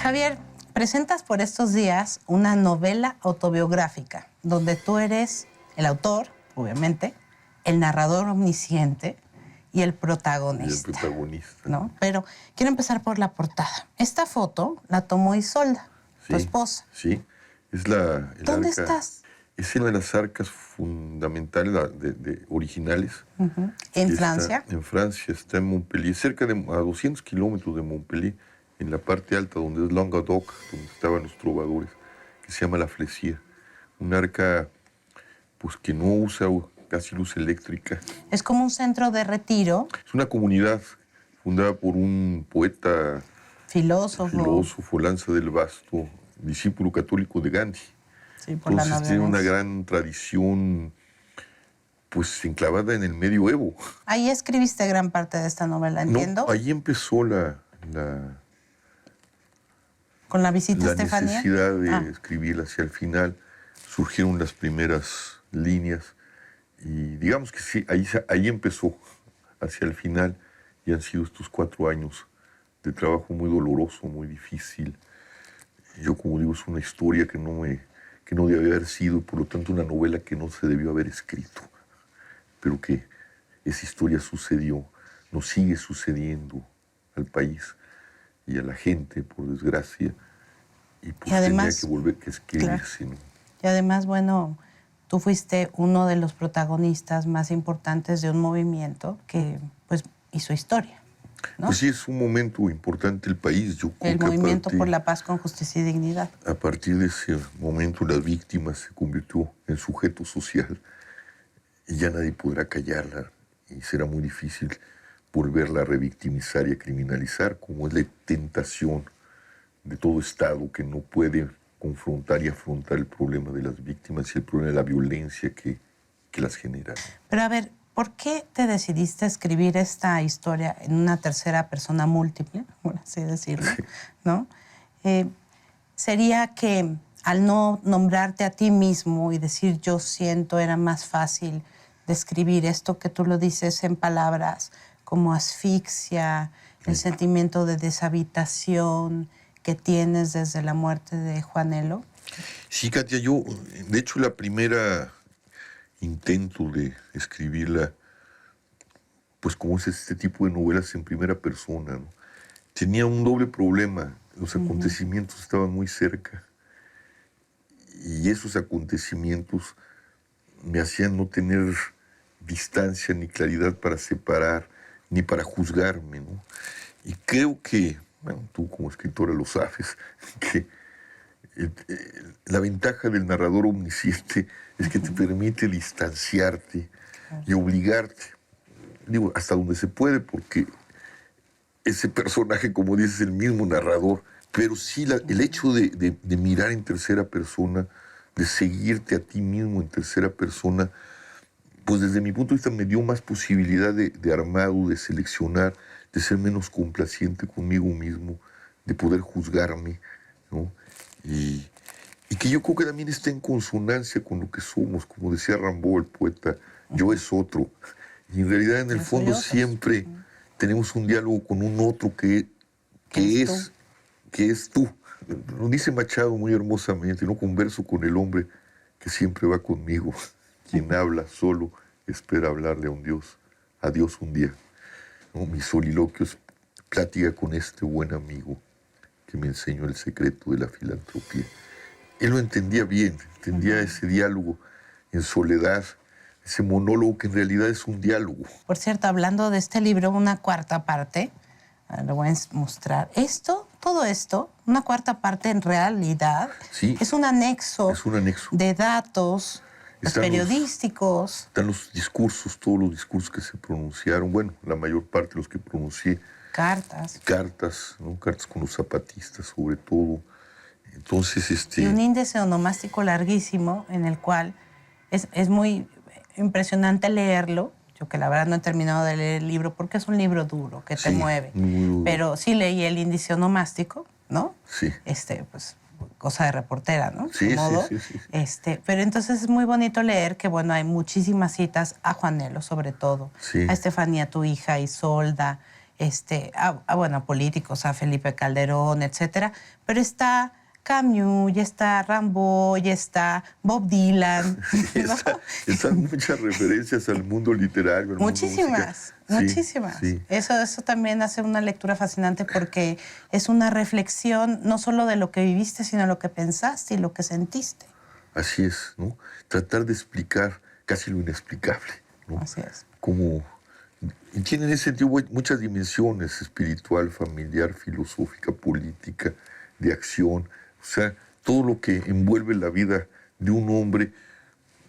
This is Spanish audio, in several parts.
Javier, presentas por estos días una novela autobiográfica donde tú eres el autor, obviamente, el narrador omnisciente y el protagonista. Y el protagonista. ¿No? Pero quiero empezar por la portada. Esta foto la tomó Isolda, tu esposa. Sí, es ¿Dónde estás? Es una de las arcas fundamentales originales. ¿En Francia? En Francia, está en Montpellier, cerca de a 200 kilómetros de Montpellier, en la parte alta donde es Languedoc, donde estaban los trovadores, que se llama la Flesier. Un arca pues, que no usa casi luz eléctrica. Es como un centro de retiro. Es una comunidad fundada por un poeta, filósofo, Lanza del Vasto, discípulo católico de Gandhi. Sí, por la Entonces tiene una gran tradición, pues enclavada en el medioevo. Ahí escribiste gran parte de esta novela, ¿entiendo? No, ahí empezó ¿Con la visita a Estefanía? La necesidad de escribir hacia el final. Surgieron las primeras líneas y digamos que sí, ahí empezó hacia el final y han sido estos 4 años de trabajo muy doloroso, muy difícil. Yo, como digo, es una historia que no debe haber sido, por lo tanto una novela que no se debió haber escrito, pero que esa historia sucedió, nos sigue sucediendo al país y a la gente, por desgracia, y pues además, tenía que volver a escribirse. Claro. ¿No? Y además, bueno, tú fuiste uno de los protagonistas más importantes de un movimiento que pues hizo historia, ¿no? Pues sí, es un momento importante el país. El movimiento por la paz con justicia y dignidad. A partir de ese momento la víctima se convirtió en sujeto social y ya nadie podrá callarla y será muy difícil volverla a revictimizar y a criminalizar, como es la tentación de todo Estado que no puede confrontar y afrontar el problema de las víctimas y el problema de la violencia que las genera. Pero a ver, ¿por qué te decidiste a escribir esta historia en una tercera persona múltiple, por así decirlo, sí. ¿no? Sería que al no nombrarte a ti mismo y decir yo siento, era más fácil describir esto que tú lo dices en palabras como asfixia, el sentimiento de deshabitación que tienes desde la muerte de Juanelo. Sí, Katia, yo, de hecho, la primera intento de escribirla, pues como es este tipo de novelas en primera persona, ¿no? Tenía un doble problema. Los acontecimientos estaban muy cerca y esos acontecimientos me hacían no tener distancia ni claridad para separar ni para juzgarme, ¿no? Y creo que, bueno, tú como escritora lo sabes, que la ventaja del narrador omnisciente es que te permite distanciarte y obligarte, digo, hasta donde se puede, porque ese personaje, como dices, es el mismo narrador, pero sí el hecho de mirar en tercera persona, de seguirte a ti mismo en tercera persona, pues desde mi punto de vista me dio más posibilidad de armado, de seleccionar, de ser menos complaciente conmigo mismo, de poder juzgarme, ¿no? Y que yo creo que también está en consonancia con lo que somos, como decía Rimbaud, el poeta, yo es otro. Y en realidad, en el fondo, siempre tenemos un diálogo con un otro que es tú. Lo dice Machado muy hermosamente, no converso con el hombre que siempre va conmigo. Quien habla solo espera hablarle a Dios un día. ¿No? Mi soliloquio es plática con este buen amigo que me enseñó el secreto de la filantropía. Él lo entendía bien, entendía ese diálogo en soledad, ese monólogo que en realidad es un diálogo. Por cierto, hablando de este libro, una cuarta parte, lo voy a mostrar. Todo esto, una cuarta parte en realidad, es un anexo, de datos periodísticos. Están los discursos, todos los discursos que se pronunciaron, bueno, la mayor parte de los que pronuncié. Cartas, ¿no? Cartas con los zapatistas, sobre todo. Entonces, Y un índice onomástico larguísimo en el cual es muy impresionante leerlo. Yo que la verdad no he terminado de leer el libro porque es un libro duro, que te mueve. Pero sí leí el índice onomástico, ¿no? Sí. Pues cosa de reportera, ¿no? Sí, sí. Pero entonces es muy bonito leer que, bueno, hay muchísimas citas a Juanelo, sobre todo. Sí. A Estefanía, tu hija, Isolda, bueno, políticos, a Felipe Calderón, etcétera, pero está Camus, ya está Rimbaud, ya está Bob Dylan, ¿no? Están muchas referencias al mundo literario, al mundo Muchísimas, musical. muchísimas. Sí. Eso también hace una lectura fascinante porque es una reflexión no solo de lo que viviste, sino lo que pensaste y lo que sentiste. Así es, ¿no? Tratar de explicar casi lo inexplicable, ¿no? Así es. Como, y tiene en ese sentido muchas dimensiones: espiritual, familiar, filosófica, política, de acción. O sea, todo lo que envuelve la vida de un hombre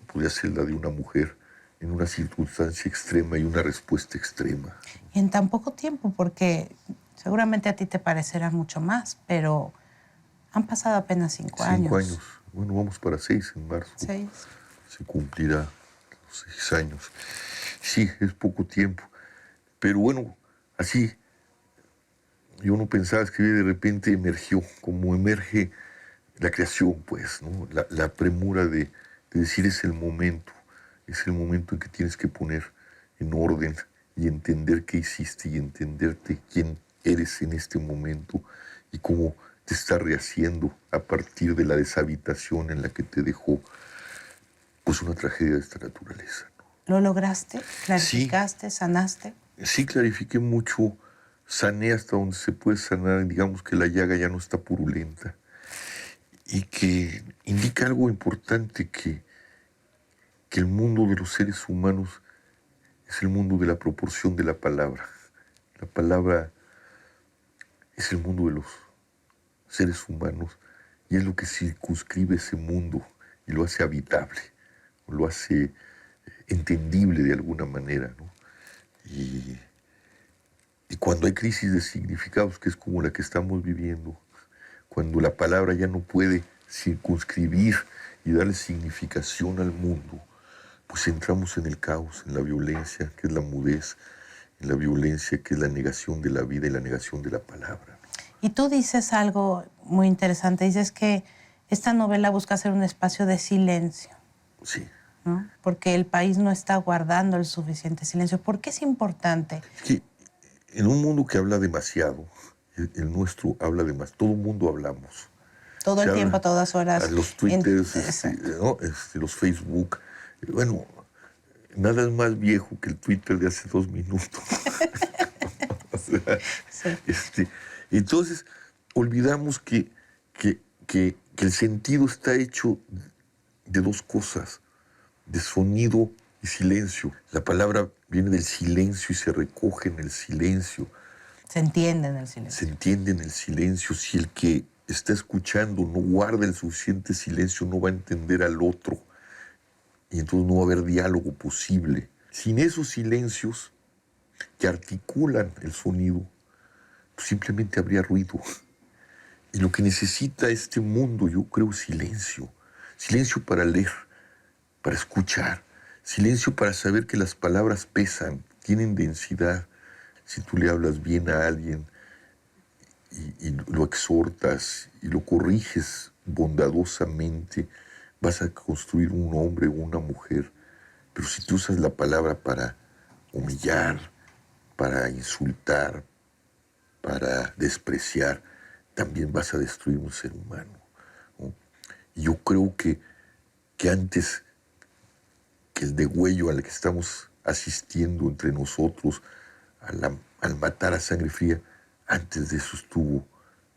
podría ser la de una mujer en una circunstancia extrema y una respuesta extrema. Y en tan poco tiempo, porque seguramente a ti te parecerá mucho más, pero han pasado apenas 5 años. 5 años. Bueno, vamos para 6 en marzo. 6. Se cumplirá los 6 años. Sí, es poco tiempo. Pero bueno, así, yo no pensaba escribir, de repente emergió, como emerge la creación, pues, ¿no? La premura de decir es el momento en que tienes que poner en orden y entender qué hiciste y entenderte quién eres en este momento y cómo te está rehaciendo a partir de la deshabitación en la que te dejó pues una tragedia de esta naturaleza, ¿no? ¿Lo lograste? ¿Clarificaste? Sí. ¿Sanaste? Sí, clarifiqué mucho, sané hasta donde se puede sanar, digamos que la llaga ya no está purulenta y que indica algo importante, que el mundo de los seres humanos es el mundo de la proporción de la palabra. La palabra es el mundo de los seres humanos y es lo que circunscribe ese mundo y lo hace habitable, o lo hace entendible de alguna manera, ¿no? Y cuando hay crisis de significados, que es como la que estamos viviendo, cuando la palabra ya no puede circunscribir y darle significación al mundo, pues entramos en el caos, en la violencia, que es la mudez, en la violencia, que es la negación de la vida y la negación de la palabra. Y tú dices algo muy interesante, dices que esta novela busca ser un espacio de silencio. Sí. ¿No? Porque el país no está guardando el suficiente silencio. ¿Por qué es importante? Es que en un mundo que habla demasiado, el nuestro habla demasiado, todo el mundo hablamos. Todo el tiempo, a todas horas. A los Twitters, ¿no? Los Facebook. Bueno, nada es más viejo que el Twitter de hace 2 minutos. O sea, sí. Entonces, olvidamos que el sentido está hecho de 2 cosas: de sonido y silencio. La palabra viene del silencio y se recoge en el silencio. Se entiende en el silencio. Se entiende en el silencio. Si el que está escuchando no guarda el suficiente silencio, no va a entender al otro. Y entonces no va a haber diálogo posible. Sin esos silencios que articulan el sonido, pues simplemente habría ruido. Y lo que necesita este mundo, yo creo, silencio. Silencio para leer, para escuchar. Silencio para saber que las palabras pesan, tienen densidad. Si tú le hablas bien a alguien y lo exhortas y lo corriges bondadosamente, vas a construir un hombre o una mujer. Pero si tú usas la palabra para humillar, para insultar, para despreciar, también vas a destruir un ser humano, ¿no? Y yo creo que antes que el degüello al que estamos asistiendo entre nosotros, al matar a sangre fría, antes de eso estuvo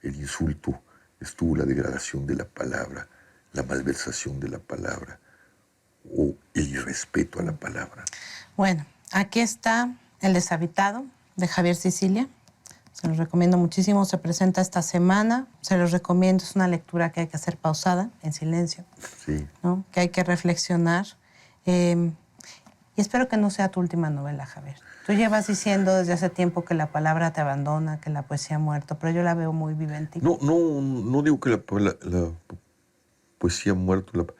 el insulto, estuvo la degradación de la palabra, la malversación de la palabra o el irrespeto a la palabra. Bueno, aquí está El deshabitado, de Javier Sicilia. Se los recomiendo muchísimo. Se presenta esta semana. Se los recomiendo. Es una lectura que hay que hacer pausada, en silencio. Sí. ¿No? Que hay que reflexionar. Y espero que no sea tu última novela, Javier. Tú llevas diciendo desde hace tiempo que la palabra te abandona, que la poesía ha muerto, pero yo la veo muy viva en ti. No digo que la poesía ha muerto.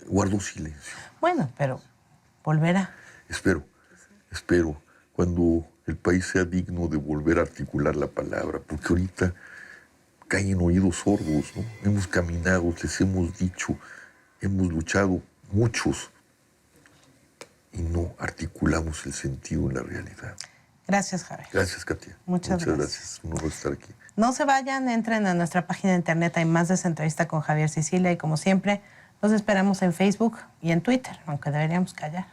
Guardo silencio. Bueno, pero volverá. Espero, cuando el país sea digno de volver a articular la palabra, porque ahorita caen en oídos sordos, ¿no? Hemos caminado, les hemos dicho, hemos luchado muchos y no articulamos el sentido en la realidad. Gracias, Javier. Gracias, Katia. Muchas gracias. Un honor estar aquí. No se vayan, entren a nuestra página de internet, hay más de esa entrevista con Javier Sicilia y como siempre, los esperamos en Facebook y en Twitter, aunque deberíamos callar.